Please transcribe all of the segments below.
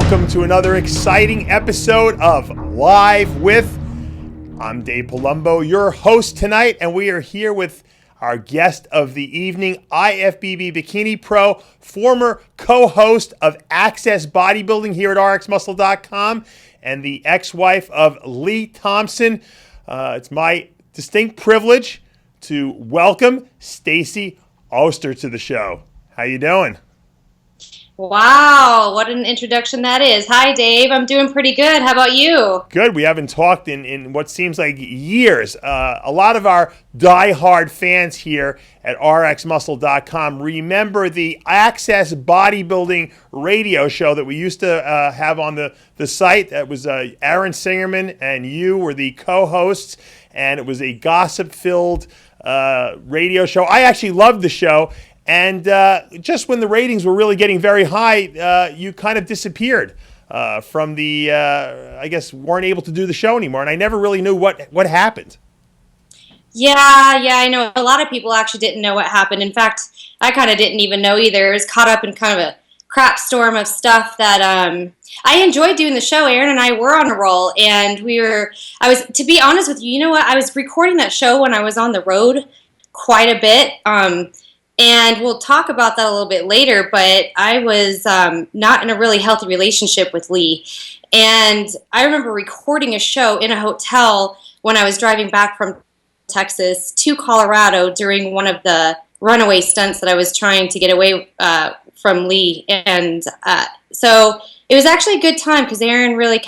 welcome to another exciting episode of Live With. I'm Dave Palumbo, your host tonight, and we are here with our guest of the evening, IFBB Bikini Pro, former co-host of Access Bodybuilding here at RxMuscle.com, and the ex-wife of Lee Thompson. It's my distinct privilege to welcome Stacey Oster to the show. How you doing? Wow, what an introduction that is. Hi, Dave. I'm doing pretty good. How about you? Good. We haven't talked in what seems like years. A lot of our diehard fans here at RxMuscle.com remember the Access Bodybuilding radio show that we used to have on the site. That was Aaron Singerman and you were the co-hosts, and it was a gossip-filled radio show. I actually loved the show. And just when the ratings were really getting very high, you kind of disappeared from the, I guess, weren't able to do the show anymore. And I never really knew what happened. Yeah, I know. A lot of people actually didn't know what happened. In fact, I kind of didn't even know either. I was caught up in kind of a crap storm of stuff that I enjoyed doing the show. Aaron and I were on a roll. And to be honest with you, you know what? I was recording that show when I was on the road quite a bit. And we'll talk about that a little bit later, but I was not in a really healthy relationship with Lee. And I remember recording a show in a hotel when I was driving back from Texas to Colorado during one of the runaway stunts that I was trying to get away from Lee. And so it was actually a good time because Aaron really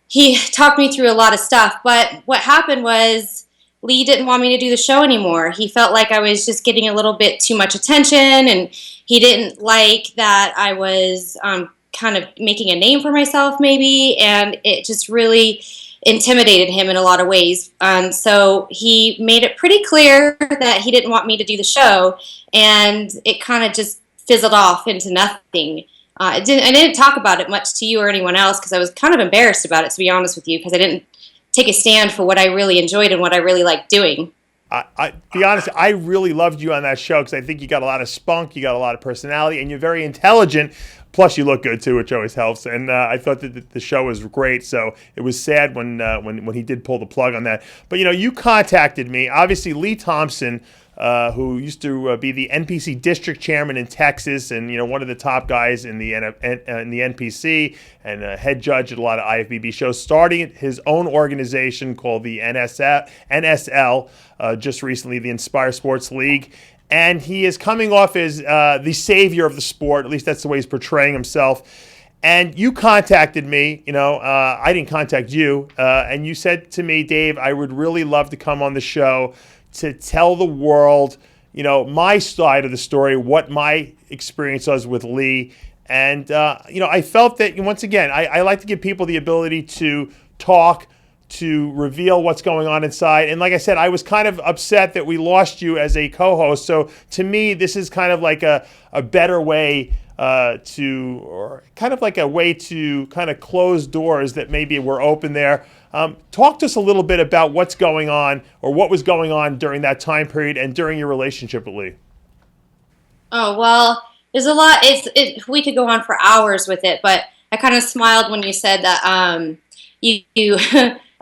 he talked me through a lot of stuff. But what happened was, Lee didn't want me to do the show anymore. He felt like I was just getting a little bit too much attention, and he didn't like that I was kind of making a name for myself maybe, and it just really intimidated him in a lot of ways. So he made it pretty clear that he didn't want me to do the show, and it kind of just fizzled off into nothing. I didn't talk about it much to you or anyone else because I was kind of embarrassed about it, to be honest with you, because I didn't take a stand for what I really enjoyed and what I really liked doing. To be honest, I really loved you on that show because I think you got a lot of spunk, you got a lot of personality, and you're very intelligent. Plus, you look good too, which always helps. And I thought that the show was great. So it was sad when he did pull the plug on that. But you contacted me. Obviously, Lee Thompson, who used to be the NPC district chairman in Texas, and one of the top guys in the NPC, and a head judge at a lot of IFBB shows, starting his own organization called the NSL, just recently, the Inspire Sports League. And he is coming off as the savior of the sport. At least that's the way he's portraying himself. And you contacted me, I didn't contact you, and you said to me, Dave, I would really love to come on the show to tell the world, my side of the story, what my experience was with Lee. And, I felt that, once again, I like to give people the ability to talk, to reveal what's going on inside. And like I said, I was kind of upset that we lost you as a co-host. So to me, this is kind of like a better way or kind of like a way to kind of close doors that maybe were open there. Talk to us a little bit about what's going on or what was going on during that time period and during your relationship with Lee. Oh, well, there's a lot. We could go on for hours with it, but I kind of smiled when you said that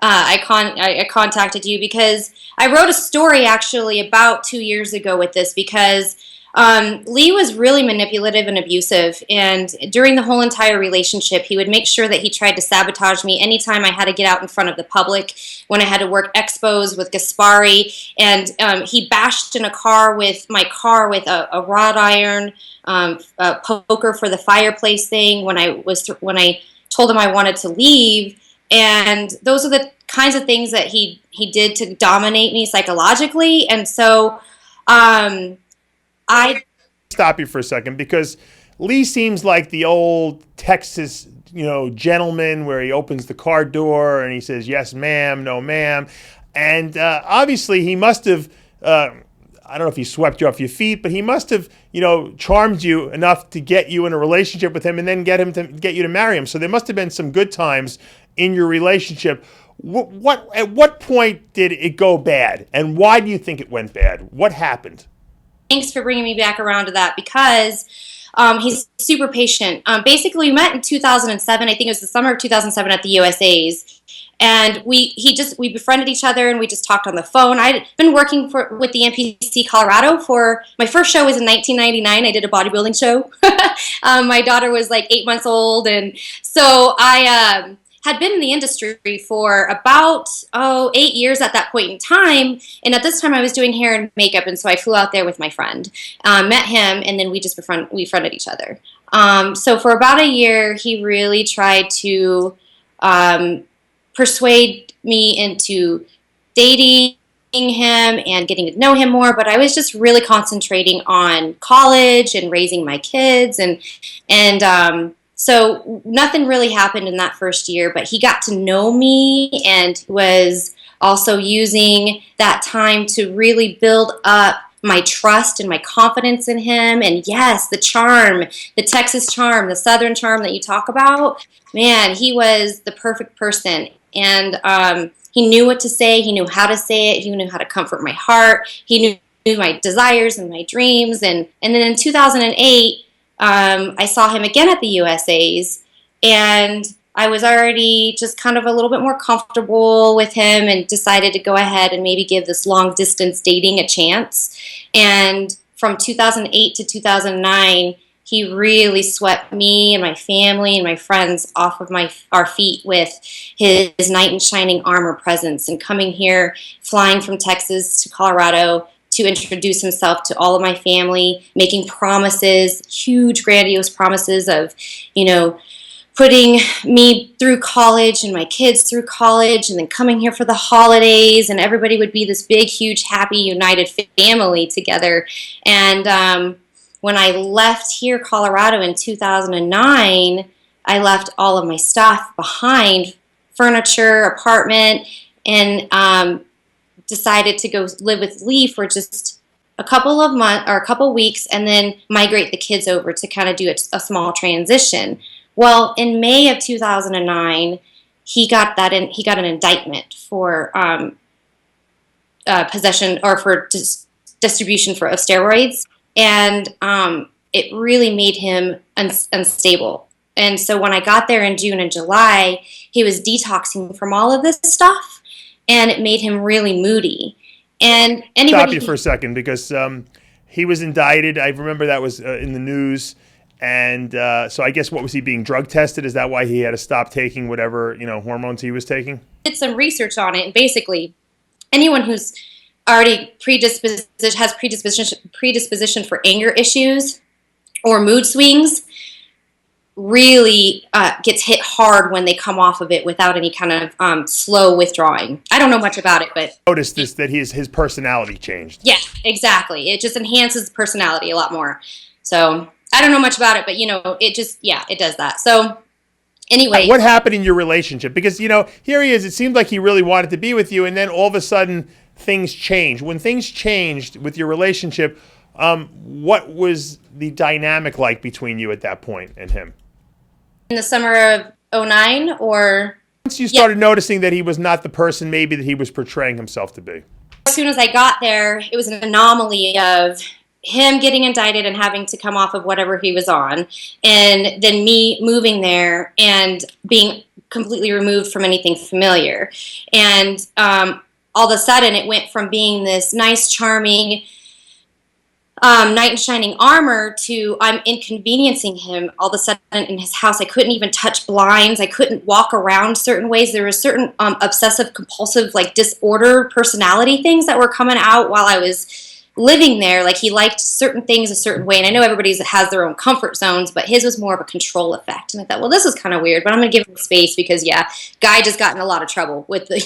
I contacted you because I wrote a story actually about 2 years ago with this because Lee was really manipulative and abusive, and during the whole entire relationship, he would make sure that he tried to sabotage me anytime I had to get out in front of the public, when I had to work expos with Gaspari, and he bashed in my car with a wrought iron, a poker for the fireplace thing when I told him I wanted to leave, and those are the kinds of things that he did to dominate me psychologically, and so I stop you for a second because Lee seems like the old Texas, gentleman where he opens the car door and he says, yes, ma'am, no, ma'am. And obviously he must have, I don't know if he swept you off your feet, but he must have, charmed you enough to get you in a relationship with him and then get you to marry him. So there must have been some good times in your relationship. At what point did it go bad? And why do you think it went bad? What happened? Thanks for bringing me back around to that because He's super patient. Basically, we met in 2007. I think it was the summer of 2007 at the USA's. And we befriended each other, and we just talked on the phone. I'd been working with the NPC Colorado for, my first show was in 1999. I did a bodybuilding show. My daughter was like 8 months old, and so I had been in the industry for about 8 years at that point in time. And at this time, I was doing hair and makeup, and so I flew out there with my friend, met him, and then we befriended each other. So for about a year, he really tried to persuade me into dating him and getting to know him more, but I was just really concentrating on college and raising my kids, and so nothing really happened in that first year. But he got to know me and was also using that time to really build up my trust and my confidence in him. And yes, the charm, the Texas charm, the Southern charm that you talk about, man, he was the perfect person. And he knew what to say. He knew how to say it. He knew how to comfort my heart. He knew my desires and my dreams. And then in 2008, I saw him again at the USA's, and I was already just kind of a little bit more comfortable with him and decided to go ahead and maybe give this long distance dating a chance. And from 2008 to 2009, he really swept me and my family and my friends off of our feet with his knight in shining armor presence, and coming here, flying from Texas to Colorado to introduce himself to all of my family, making promises, huge, grandiose promises of, putting me through college and my kids through college, and then coming here for the holidays, and everybody would be this big, huge, happy, united family together. And when I left here, Colorado, in 2009, I left all of my stuff behind, furniture, apartment, and decided to go live with Lee for just a couple of months or a couple weeks, and then migrate the kids over to kind of do a small transition. Well, in May of 2009, he got an indictment for possession or for distribution of steroids, and it really made him unstable. And so when I got there in June and July, he was detoxing from all of this stuff, and it made him really moody. And Stop you for a second, because he was indicted. I remember that was in the news. And so I guess, what was he being drug tested? Is that why he had to stop taking whatever, hormones he was taking? Did some research on it, and basically anyone who's already has predisposition for anger issues or mood swings really gets hit hard when they come off of it without any kind of slow withdrawing. I don't know much about it, but noticed this, that his personality changed. Yeah, exactly. It just enhances personality a lot more. So I don't know much about it, but it does that. So anyway, what happened in your relationship? Because here he is. It seemed like he really wanted to be with you, and then all of a sudden things changed. When things changed with your relationship, what was the dynamic like between you at that point and him? In the summer of 2009, or once you started noticing that he was not the person maybe that he was portraying himself to be? As soon as I got there, it was an anomaly of him getting indicted and having to come off of whatever he was on, and then me moving there and being completely removed from anything familiar. And all of a sudden, it went from being this nice, charming knight in shining armor to I'm inconveniencing him all of a sudden in his house. I couldn't even touch blinds. I couldn't walk around certain ways. There were certain obsessive compulsive disorder personality things that were coming out while I was living there. Like, he liked certain things a certain way, and I know everybody has their own comfort zones, but his was more of a control effect. And I thought, well, this is kind of weird, but I'm going to give him space because guy just got in a lot of trouble with the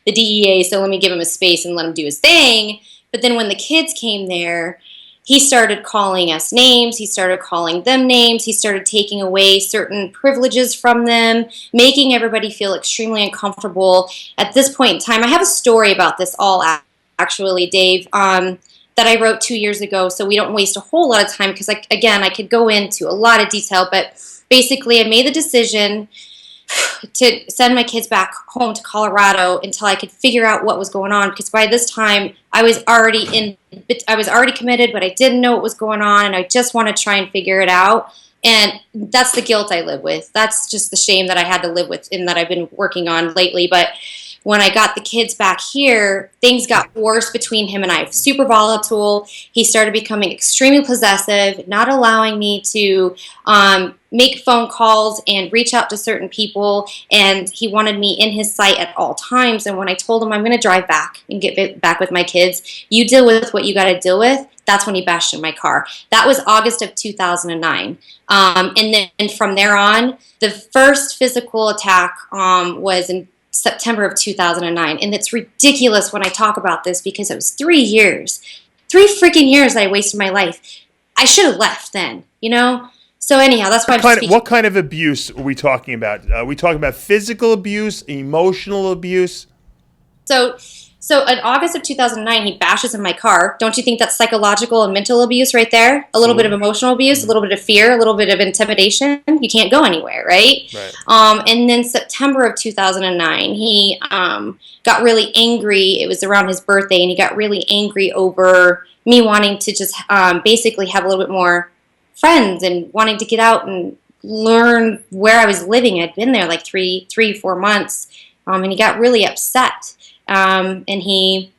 DEA, so let me give him a space and let him do his thing. But then when the kids came there, he started calling us names. He started calling them names. He started taking away certain privileges from them, making everybody feel extremely uncomfortable. At this point in time, I have a story about this all, actually, Dave, that I wrote 2 years ago, so we don't waste a whole lot of time because, I could go into a lot of detail. But basically, I made the decision to send my kids back home to Colorado until I could figure out what was going on, because by this time I was already committed, but I didn't know what was going on, and I just want to try and figure it out. And that's the guilt I live with. That's just the shame that I had to live with and that I've been working on lately. But when I got the kids back here, things got worse between him and I. Super volatile. He started becoming extremely possessive, not allowing me to make phone calls and reach out to certain people. And he wanted me in his sight at all times. And when I told him I'm going to drive back and get back with my kids, you deal with what you got to deal with, that's when he bashed in my car. That was August of 2009. And then from there on, the first physical attack was in September of 2009. And it's ridiculous when I talk about this because it was 3 years. 3 freaking years that I wasted my life. I should have left then, you know? So anyhow, that's why what kind of abuse are we talking about? Are we talking about physical abuse, emotional abuse? So in August of 2009, he bashes in my car. Don't you think that's psychological and mental abuse right there? A little bit of emotional abuse, a little bit of fear, a little bit of intimidation. You can't go anywhere, right? And then September of 2009, he got really angry. It was around his birthday, and he got really angry over me wanting to just basically have a little bit more friends and wanting to get out and learn where I was living. I'd been there like 4 months, and he got really upset. And he,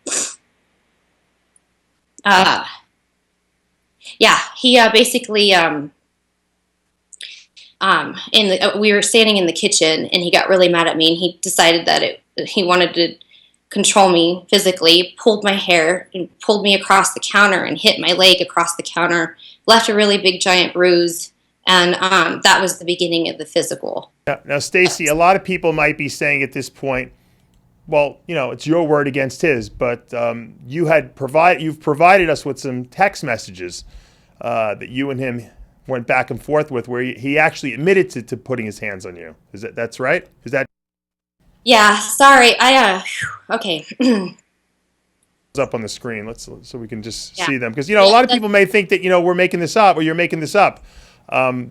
basically, we were standing in the kitchen, and he got really mad at me, and he decided that he wanted to control me physically, pulled my hair and pulled me across the counter and hit my leg across the counter, left a really big giant bruise. And that was the beginning of the physical. Now, Stacey, a lot of people might be saying at this point, well, you know, it's your word against his, but you've provided us with some text messages that you and him went back and forth with, where he actually admitted to putting his hands on you. That's right? Is that? Yeah. Sorry. Okay. Up on the screen, so we can just see them, because a lot of people may think that we're making this up, or you're making this up.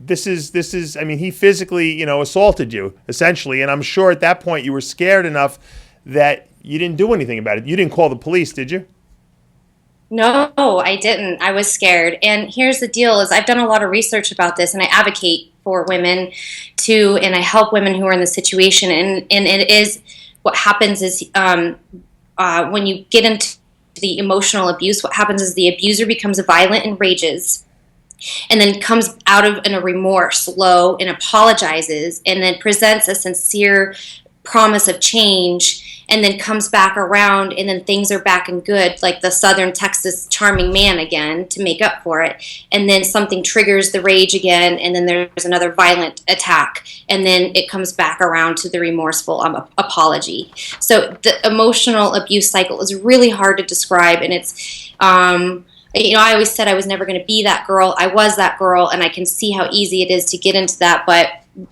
This is. I mean, he physically assaulted you essentially, and I'm sure at that point you were scared enough that you didn't do anything about it. You didn't call the police, did you? No, I didn't. I was scared. And here's the deal: is I've done a lot of research about this, and I advocate for women too, and I help women who are in this situation. And it is what happens is when you get into the emotional abuse, what happens is the abuser becomes violent and rages, and then comes out of in a remorse, low, and apologizes, and then presents a sincere promise of change, and then comes back around, and then things are back and good, like the Southern Texas charming man again, to make up for it. And then something triggers the rage again, and then there's another violent attack, and then it comes back around to the remorseful apology. So the emotional abuse cycle is really hard to describe, and it's I always said I was never going to be that girl. I was that girl, and I can see how easy it is to get into that. But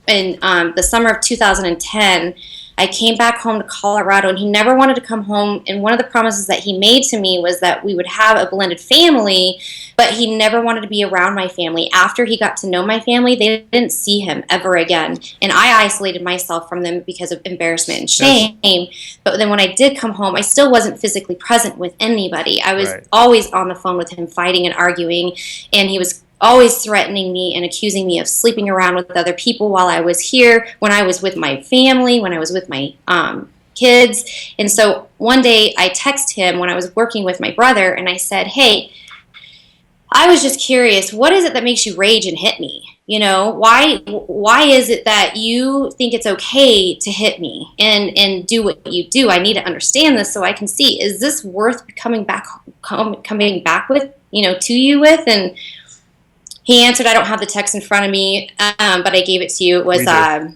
in the summer of 2010, I came back home to Colorado, and he never wanted to come home. And one of the promises that he made to me was that we would have a blended family, but he never wanted to be around my family. After he got to know my family, they didn't see him ever again. And I isolated myself from them because of embarrassment and shame. Yes. But then when I did come home, I still wasn't physically present with anybody. I was always on the phone with him, fighting and arguing, and he was always threatening me and accusing me of sleeping around with other people while I was here, when I was with my family, when I was with my kids. And so one day I texted him when I was working with my brother, and I said, hey, I was just curious, what is it that makes you rage and hit me? Why is it that you think it's okay to hit me and do what you do? I need to understand this so I can see, is this worth coming back with, to you with? And he answered, I don't have the text in front of me, but I gave it to you. It was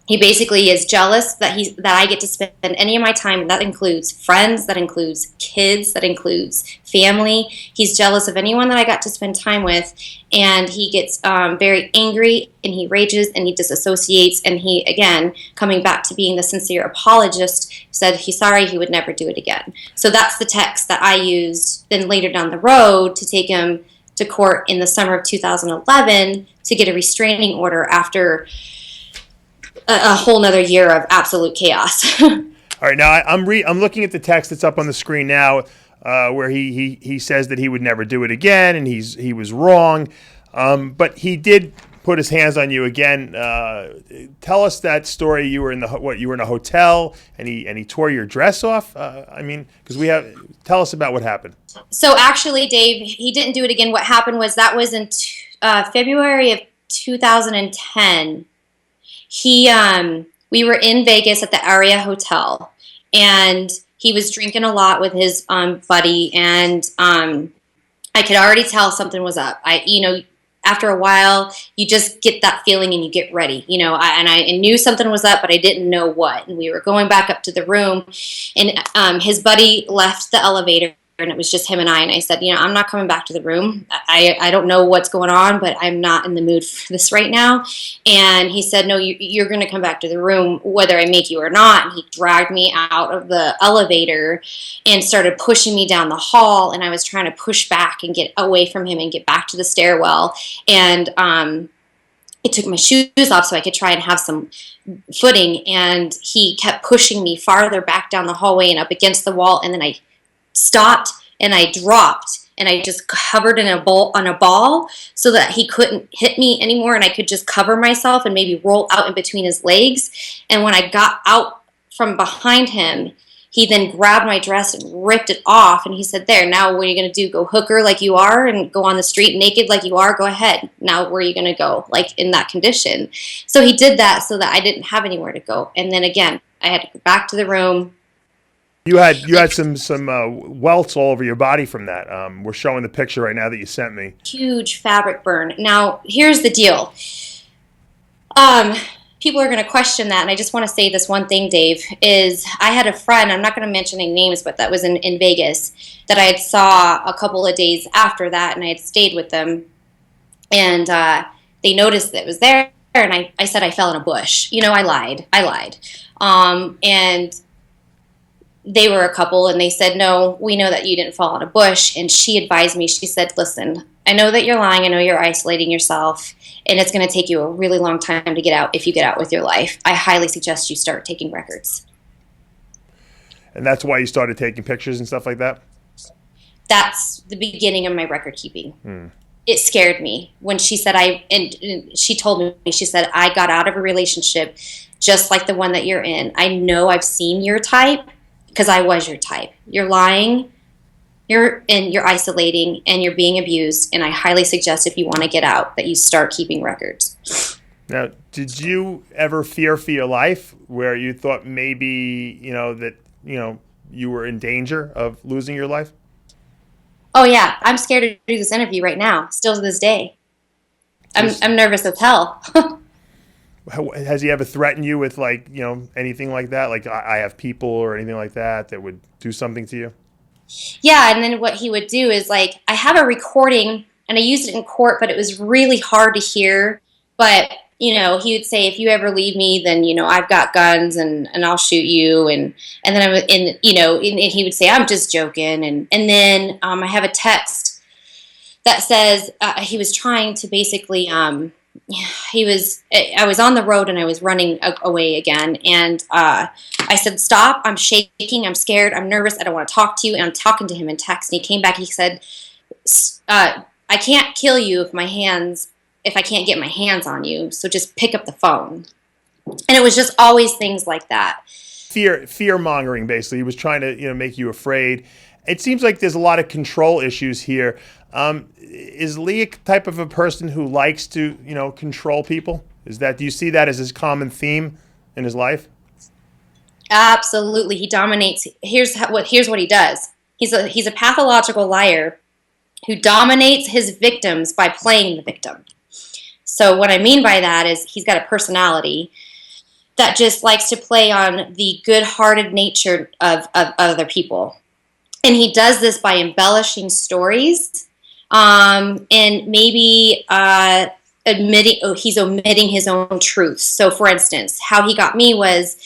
he basically is jealous that I get to spend any of my time. That includes friends, that includes kids, that includes family. He's jealous of anyone that I got to spend time with, and he gets very angry, and he rages, and he disassociates, and he, again, coming back to being the sincere apologist, said he's sorry, he would never do it again. So that's the text that I used then later down the road to take him to court in the summer of 2011 to get a restraining order after a whole nother year of absolute chaos. All right, now I'm looking at the text that's up on the screen now, where he says that he would never do it again, and he was wrong, but he did put his hands on you again. Tell us that story. You were in a hotel, and he tore your dress off. Tell us about what happened. So actually, Dave, he didn't do it again. What happened was that was in February of 2010. We were in Vegas at the Aria Hotel, and he was drinking a lot with his buddy, and I could already tell something was up. After a while, you just get that feeling and you get ready, I knew something was up, but I didn't know what. And we were going back up to the room, and his buddy left the elevator, and it was just him and I said, I'm not coming back to the room. I don't know what's going on, but I'm not in the mood for this right now. And he said, no, you're going to come back to the room whether I make you or not. And he dragged me out of the elevator and started pushing me down the hall. And I was trying to push back and get away from him and get back to the stairwell. And it took my shoes off so I could try and have some footing. And he kept pushing me farther back down the hallway and up against the wall. And then I stopped and I dropped and I just covered in on a ball so that he couldn't hit me anymore, and I could just cover myself and maybe roll out in between his legs. And when I got out from behind him, he then grabbed my dress and ripped it off, and he said, there, now what are you going to do? Go hooker like you are and go on the street naked like you are? Go ahead. Now where are you going to go, like in that condition? So he did that so that I didn't have anywhere to go. And then again, I had to go back to the room. You had some welts all over your body from that. We're showing the picture right now that you sent me. Huge fabric burn. Now, here's the deal. People are going to question that, and I just want to say this one thing, Dave, is I had a friend, I'm not going to mention any names, but that was in Vegas, that I had saw a couple of days after that, and I had stayed with them, and they noticed that it was there, and I said I fell in a bush. I lied. And they were a couple, and they said, no, we know that you didn't fall in a bush. And she advised me, she said, listen, I know that you're lying. I know you're isolating yourself, and it's going to take you a really long time to get out if you get out with your life. I highly suggest you start taking records. And that's why you started taking pictures and stuff like that? That's the beginning of my record keeping. It scared me when she said and she told me, she said, I got out of a relationship just like the one that you're in. I know I've seen your type, because I was your type. You're lying, you're isolating, and you're being abused, and I highly suggest if you want to get out that you start keeping records. Now, did you ever fear for your life where you thought maybe, you were in danger of losing your life? Oh yeah, I'm scared to do this interview right now, still to this day. I'm nervous as hell. Has he ever threatened you with anything like that? Like I have people or anything like that would do something to you? Yeah, and then what he would do is I have a recording and I used it in court, but it was really hard to hear. But, he would say, if you ever leave me, then, I've got guns and I'll shoot you. And then and he would say, I'm just joking. And then I have a text that says he was trying to basically, I was on the road and I was running away again. And I said, stop, I'm shaking, I'm scared, I'm nervous, I don't want to talk to you. And I'm talking to him in text. And he came back, he said, I can't kill you if I can't get my hands on you. So just pick up the phone. And it was just always things like that. Fear mongering, basically. He was trying to, make you afraid. It seems like there's a lot of control issues here. Is Lee a type of a person who likes to, control people? Do you see that as his common theme in his life? Absolutely. He dominates. Here's what he does. He's a pathological liar who dominates his victims by playing the victim. So what I mean by that is he's got a personality that just likes to play on the good-hearted nature of other people. And he does this by embellishing stories and maybe he's omitting his own truths. So, for instance, how he got me was,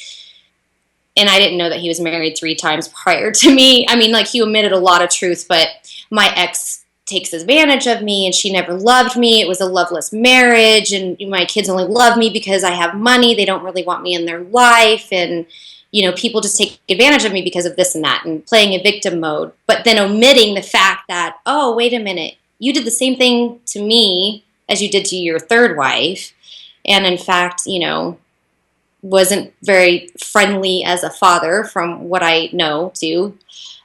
and I didn't know that he was married 3 times prior to me. I mean, he omitted a lot of truth, but my ex takes advantage of me, and she never loved me. It was a loveless marriage, and my kids only love me because I have money. They don't really want me in their life, and people just take advantage of me because of this and that, and playing a victim mode, but then omitting the fact that, oh, wait a minute, you did the same thing to me as you did to your third wife, and in fact, wasn't very friendly as a father from what I know too.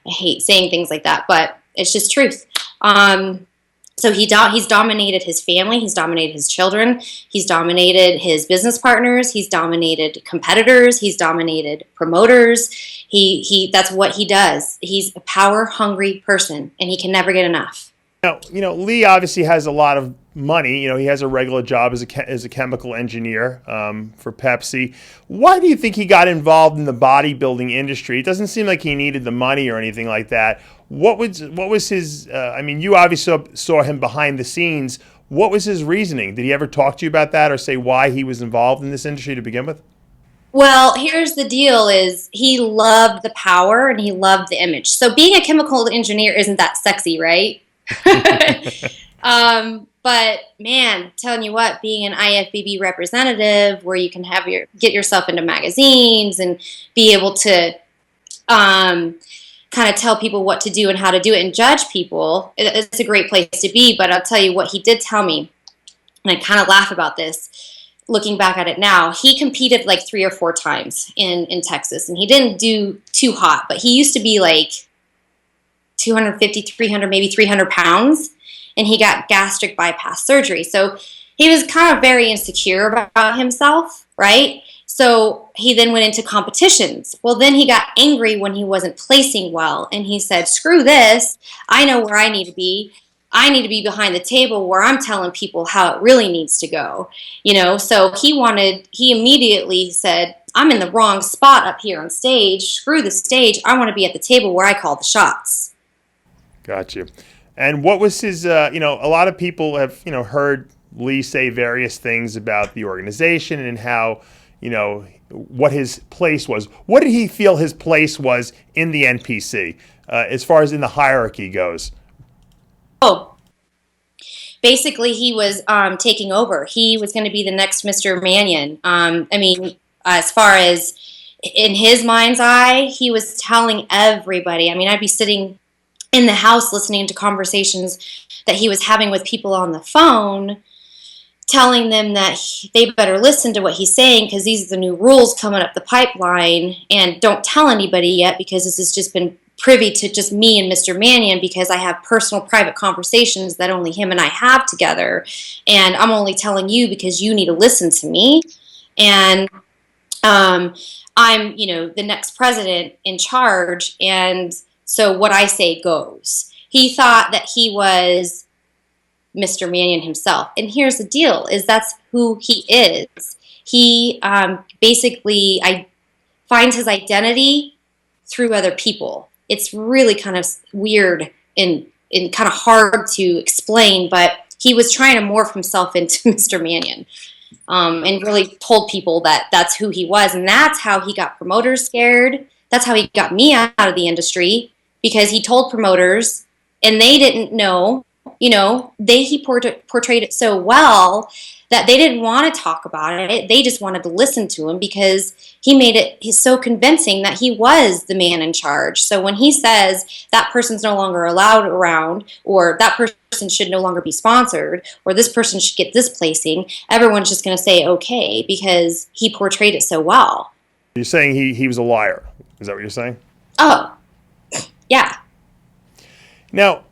I hate saying things like that, but it's just truth. So he's dominated his family, he's dominated his children, he's dominated his business partners, he's dominated competitors, he's dominated promoters. That's what he does. He's a power hungry person, and he can never get enough. Now, Lee obviously has a lot of money. He has a regular job as a chemical engineer for Pepsi. Why do you think he got involved in the bodybuilding industry? It doesn't seem like he needed the money or anything like that. What was his? You obviously saw him behind the scenes. What was his reasoning? Did he ever talk to you about that, or say why he was involved in this industry to begin with? Well, here's the deal: is he loved the power and he loved the image. So being a chemical engineer isn't that sexy, right? But man, telling you what, being an IFBB representative where you can get yourself into magazines and be able to kind of tell people what to do and how to do it and judge people, it's a great place to be. But I'll tell you what he did tell me, and I kind of laugh about this looking back at it now. He competed like 3 or 4 times in Texas, and he didn't do too hot, but he used to be like 250, 300, maybe 300 pounds, and he got gastric bypass surgery. So he was kind of very insecure about himself, right? So he then went into competitions. Well, then he got angry when he wasn't placing well, and he said, screw this. I know where I need to be. I need to be behind the table where I'm telling people how it really needs to go. So he immediately said, I'm in the wrong spot up here on stage. Screw the stage. I want to be at the table where I call the shots. Got you. And what was his, a lot of people have, heard Lee say various things about the organization and how, what his place was. What did he feel his place was in the NPC as far as in the hierarchy goes? Oh, basically he was taking over. He was going to be the next Mr. Manion. As far as in his mind's eye, he was telling everybody. I'd be sitting in the house listening to conversations that he was having with people on the phone, telling them that they better listen to what he's saying because these are the new rules coming up the pipeline, and don't tell anybody yet because this has just been privy to just me and Mr. Manion because I have personal private conversations that only him and I have together, and I'm only telling you because you need to listen to me, and I'm the next president in charge, and so what I say goes. He thought that he was Mr. Manion himself. And here's the deal, is that's who he is. He basically finds his identity through other people. It's really kind of weird and kind of hard to explain, but he was trying to morph himself into Mr. Manion and really told people that that's who he was. And that's how he got promoters scared. That's how he got me out of the industry, because he told promoters and they didn't know, he portrayed it so well that they didn't want to talk about it. They just wanted to listen to him because he made it so convincing that he was the man in charge. So when he says that person's no longer allowed around, or that person should no longer be sponsored, or this person should get this placing, everyone's just going to say okay because he portrayed it so well. You're saying he was a liar. Is that what you're saying? Oh, yeah. Now,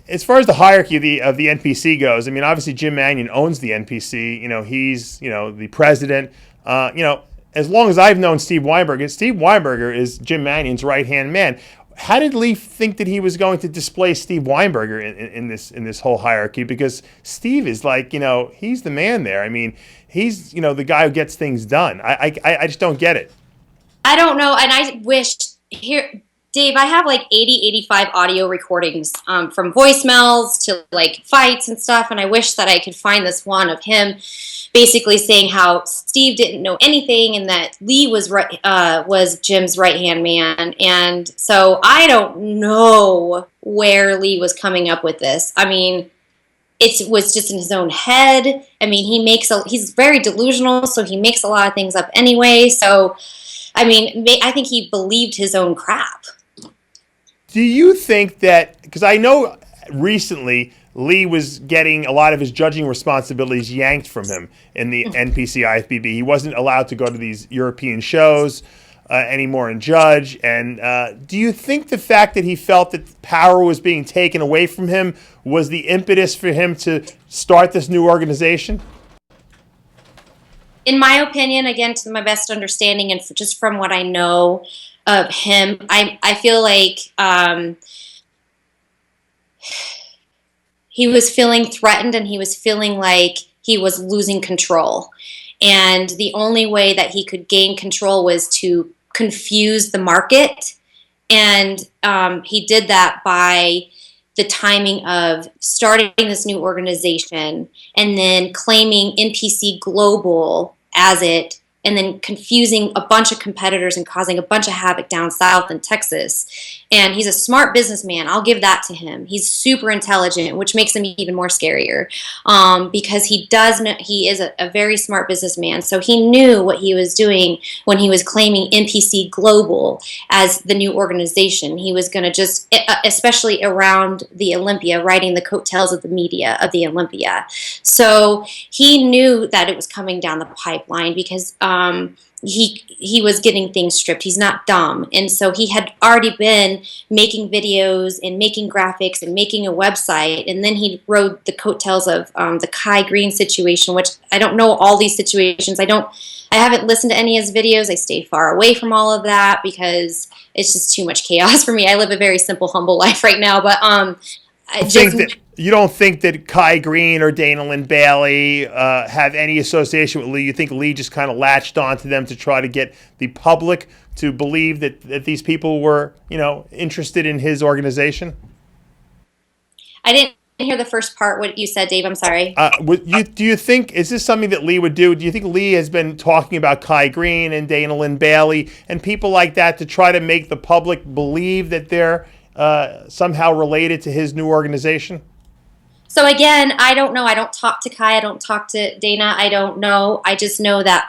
as far as the hierarchy of the NPC goes, obviously Jim Manion owns the NPC. He's, the president. As long as I've known Steve Weinberger is Jim Manion's right-hand man. How did Lee think that he was going to displace Steve Weinberger in this whole hierarchy? Because Steve is like, he's the man there. He's, the guy who gets things done. I just don't get it. I don't know, and I wish Dave, I have like 85 audio recordings from voicemails to like fights and stuff, and I wish that I could find this one of him basically saying how Steve didn't know anything and that Lee was Jim's right-hand man. And so I don't know where Lee was coming up with this. I mean, it was just in his own head. I mean, he's very delusional, so he makes a lot of things up anyway. So, I mean, I think he believed his own crap. Do you think that, because I know recently Lee was getting a lot of his judging responsibilities yanked from him in the NPC IFBB. He wasn't allowed to go to these European shows anymore and judge. And do you think the fact that he felt that power was being taken away from him was the impetus for him to start this new organization? In my opinion, again, to my best understanding and just from what I know of him, I feel like he was feeling threatened and he was feeling like he was losing control. And the only way that he could gain control was to confuse the market. And he did that by the timing of starting this new organization and then claiming NPC Global as it, and then confusing a bunch of competitors and causing a bunch of havoc down south in Texas. And he's a smart businessman. I'll give that to him. He's super intelligent, which makes him even more scarier because he does know, he is a very smart businessman. So he knew what he was doing when he was claiming NPC Global as the new organization. He was going to just, especially around the Olympia, riding the coattails of the media of the Olympia. So he knew that it was coming down the pipeline because he was getting things stripped. He's not dumb. And so he had already been making videos and making graphics and making a website. And then he rode the coattails of the Kai Green situation, which I don't know all these situations. I haven't listened to any of his videos. I stay far away from all of that because it's just too much chaos for me. I live a very simple, humble life right now. But you don't think that Kai Green or Dana Lynn Bailey have any association with Lee? You think Lee just kind of latched onto them to try to get the public to believe that these people were, interested in his organization? I didn't hear the first part, what you said, Dave. I'm sorry. Do you think, is this something that Lee would do? Do you think Lee has been talking about Kai Green and Dana Lynn Bailey and people like that to try to make the public believe that they're somehow related to his new organization? So again, I don't know. I don't talk to Kai. I don't talk to Dana. I don't know. I just know that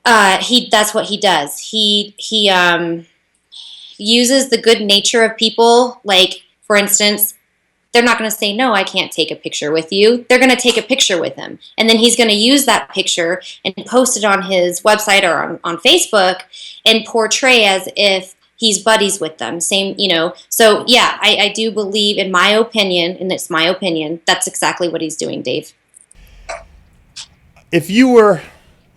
that's what he does. He uses the good nature of people. Like, for instance, they're not going to say, no, I can't take a picture with you. They're going to take a picture with him. And then he's going to use that picture and post it on his website or on Facebook and portray as if he's buddies with them. Same, So, yeah, I do believe, in my opinion, and it's my opinion, that's exactly what he's doing, Dave. If you were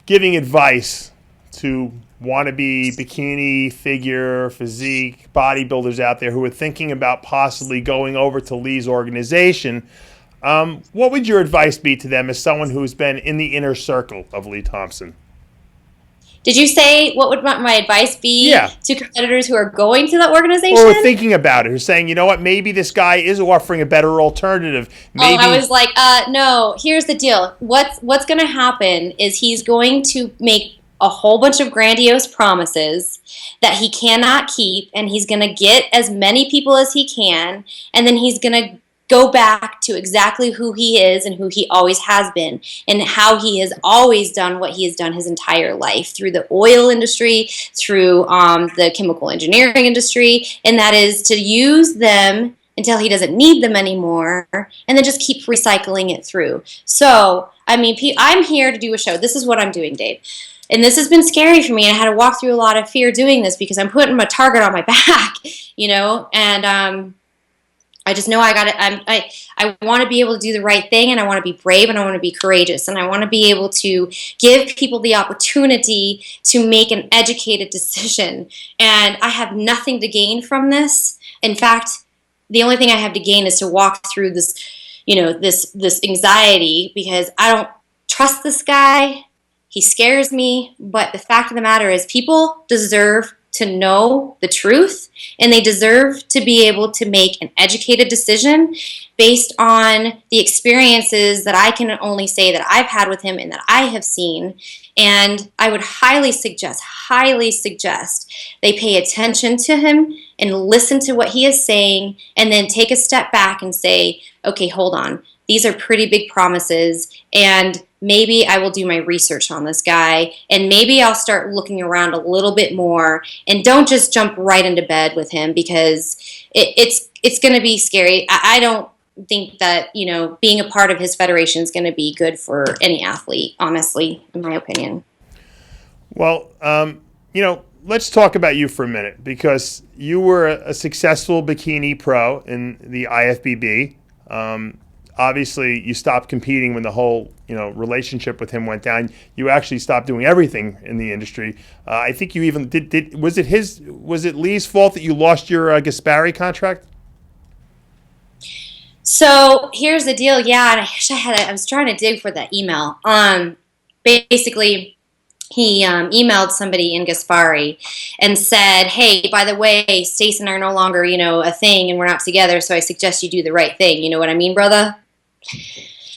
giving advice to wannabe bikini, figure, physique, bodybuilders out there who are thinking about possibly going over to Lee's organization, what would your advice be to them as someone who's been in the inner circle of Lee Thompson? Did you say what would my advice be to competitors who are going to that organization? Or thinking about it, who's saying, you know what, maybe this guy is offering a better alternative. Maybe. I was like, no, here's the deal. What's going to happen is he's going to make a whole bunch of grandiose promises that he cannot keep, and he's going to get as many people as he can, and then he's going to go back to exactly who he is and who he always has been and how he has always done what he has done his entire life through the oil industry, through the chemical engineering industry, and that is to use them until he doesn't need them anymore and then just keep recycling it through. So, I mean, I'm here to do a show. This is what I'm doing, Dave. And this has been scary for me. I had to walk through a lot of fear doing this because I'm putting my target on my back, and I just know I want to be able to do the right thing, and I want to be brave, and I want to be courageous, and I want to be able to give people the opportunity to make an educated decision. And I have nothing to gain from this. In fact, the only thing I have to gain is to walk through this, this anxiety because I don't trust this guy. He scares me. But the fact of the matter is people deserve to know the truth, and they deserve to be able to make an educated decision based on the experiences that I can only say that I've had with him and that I have seen. And I would highly suggest they pay attention to him and listen to what he is saying, and then take a step back and say, okay, hold on. These are pretty big promises, and maybe I will do my research on this guy, and maybe I'll start looking around a little bit more, and don't just jump right into bed with him, because it's going to be scary. I don't think that, being a part of his federation is going to be good for any athlete, honestly, in my opinion. Well, let's talk about you for a minute, because you were a successful bikini pro in the IFBB. Obviously, you stopped competing when the whole, relationship with him went down. You actually stopped doing everything in the industry. I think you even did. Was it Lee's fault that you lost your Gaspari contract? So here's the deal. Yeah, and I was trying to dig for that email. Basically, he emailed somebody in Gaspari and said, hey, by the way, Stacey and I are no longer, a thing, and we're not together, so I suggest you do the right thing. You know what I mean, brother?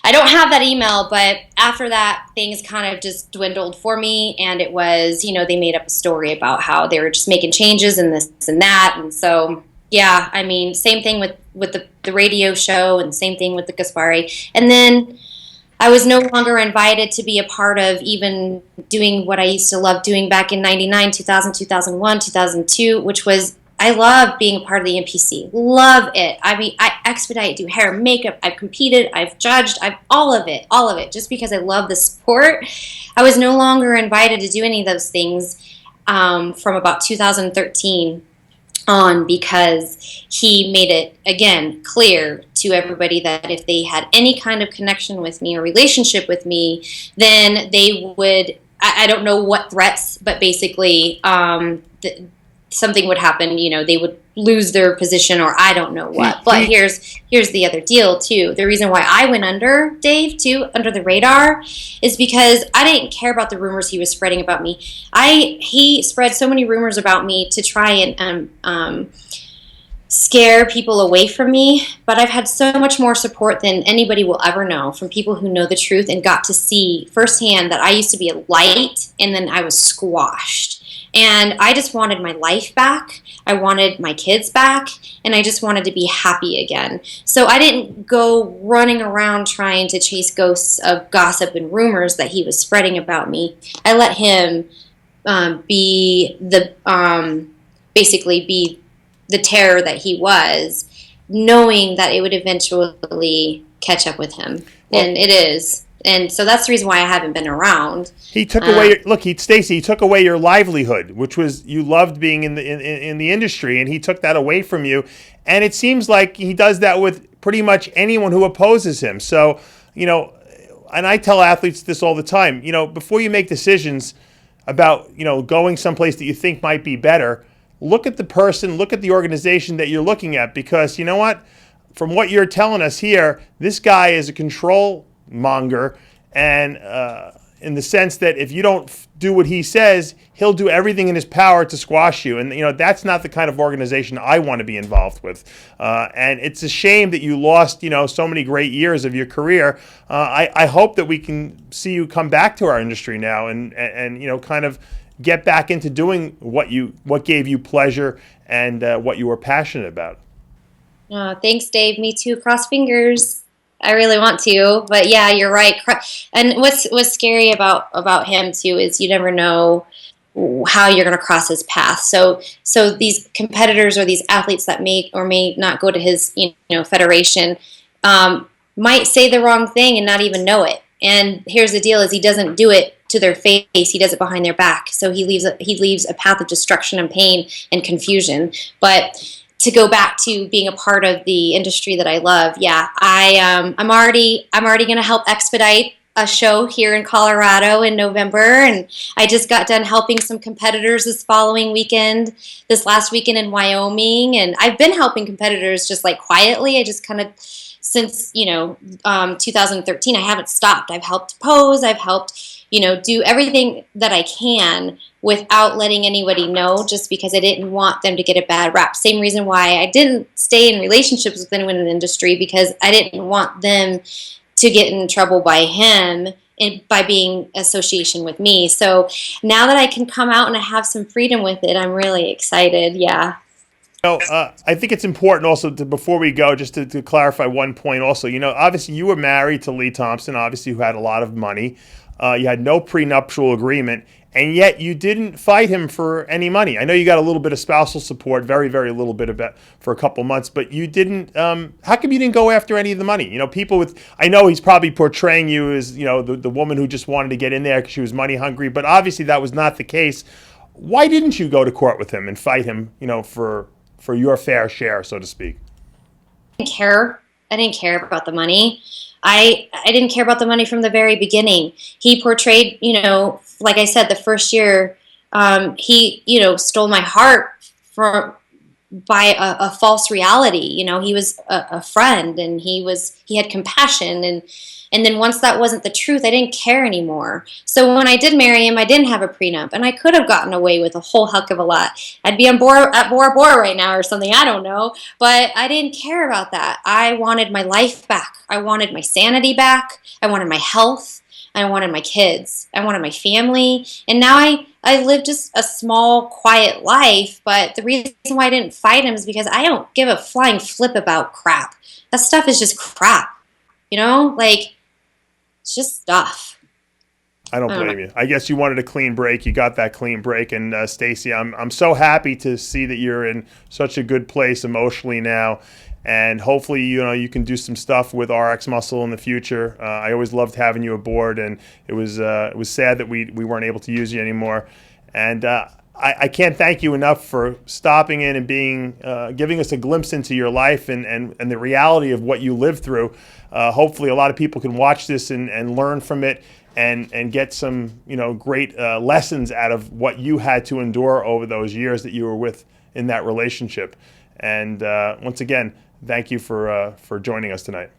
I don't have that email, but after that, things kind of just dwindled for me, and it was, they made up a story about how they were just making changes and this and that, and so, yeah, I mean, same thing with the radio show, and same thing with the Gaspari, and then I was no longer invited to be a part of even doing what I used to love doing back in 99, 2000, 2001, 2002, which was, I love being a part of the NPC. Love it. I mean, I expedite, do hair, makeup, I've competed, I've judged, all of it, just because I love the sport. I was no longer invited to do any of those things from about 2013 on, because he made it, again, clear to everybody that if they had any kind of connection with me or relationship with me, then they would, I don't know what threats, but basically something would happen, they would lose their position, or I don't know what. But here's the other deal, too. The reason why I went under, Dave, too, under the radar, is because I didn't care about the rumors he was spreading about me. He spread so many rumors about me to try and scare people away from me, but I've had so much more support than anybody will ever know from people who know the truth and got to see firsthand that I used to be a light, and then I was squashed. And I just wanted my life back. I wanted my kids back, and I just wanted to be happy again. So I didn't go running around trying to chase ghosts of gossip and rumors that he was spreading about me. I let him be the basically be the terror that he was, knowing that it would eventually catch up with him. Well, and it is. And so that's the reason why I haven't been around. He took away. Stacey, he took away your livelihood, which was, you loved being in the industry, and he took that away from you. And it seems like he does that with pretty much anyone who opposes him. So, and I tell athletes this all the time. Before you make decisions about going someplace that you think might be better, look at the person, look at the organization that you're looking at, because you know what? From what you're telling us here, this guy is a control monger, and in the sense that if you don't do what he says, he'll do everything in his power to squash you. And that's not the kind of organization I want to be involved with. And it's a shame that you lost so many great years of your career. I hope that we can see you come back to our industry now and kind of get back into doing what gave you pleasure and what you were passionate about. Thanks, Dave. Me too. Cross fingers. I really want to, but yeah, you're right. And what's scary about him too is you never know how you're going to cross his path. So these competitors or these athletes that may or may not go to his federation might say the wrong thing and not even know it. And here's the deal: is he doesn't do it to their face; he does it behind their back. So he leaves a path of destruction and pain and confusion. But to go back to being a part of the industry that I love, yeah, I'm already going to help expedite a show here in Colorado in November, and I just got done helping some competitors this last weekend in Wyoming, and I've been helping competitors just like quietly. I just kind of since 2013. I haven't stopped. I've helped pose. I've helped do everything that I can without letting anybody know, just because I didn't want them to get a bad rap. Same reason why I didn't stay in relationships with anyone in the industry, because I didn't want them to get in trouble by him and by being association with me. So now that I can come out and I have some freedom with it, I'm really excited. Yeah. I think it's important also before we go, just to clarify one point also. Obviously you were married to Lee Thompson, obviously, who had a lot of money. You had no prenuptial agreement, and yet you didn't fight him for any money. I know you got a little bit of spousal support, very, very little bit of it for a couple months, but you didn't. How come you didn't go after any of the money? I know he's probably portraying you as, the woman who just wanted to get in there because she was money hungry, but obviously that was not the case. Why didn't you go to court with him and fight him, for your fair share, so to speak? I didn't care about the money. I didn't care about the money from the very beginning. He portrayed, like I said, the first year, he, stole my heart by a false reality. He was a friend, and he had compassion, and then once that wasn't the truth, I didn't care anymore. So when I did marry him, I didn't have a prenup, and I could have gotten away with a whole heck of a lot. I'd be at Bora Bora right now or something, I don't know, but I didn't care about that. I wanted my life back. I wanted my sanity back. I wanted my health. I wanted my kids. I wanted my family. And now I live just a small, quiet life, but the reason why I didn't fight him is because I don't give a flying flip about crap. That stuff is just crap. It's just stuff. I don't blame you. I guess you wanted a clean break. You got that clean break. And Stacey, I'm so happy to see that you're in such a good place emotionally now. And hopefully, you can do some stuff with RxMuscle in the future. I always loved having you aboard, and it was sad that we weren't able to use you anymore. And I can't thank you enough for stopping in and giving us a glimpse into your life and the reality of what you lived through. Hopefully, a lot of people can watch this and learn from it and get some great lessons out of what you had to endure over those years that you were in that relationship. And once again, thank you for joining us tonight.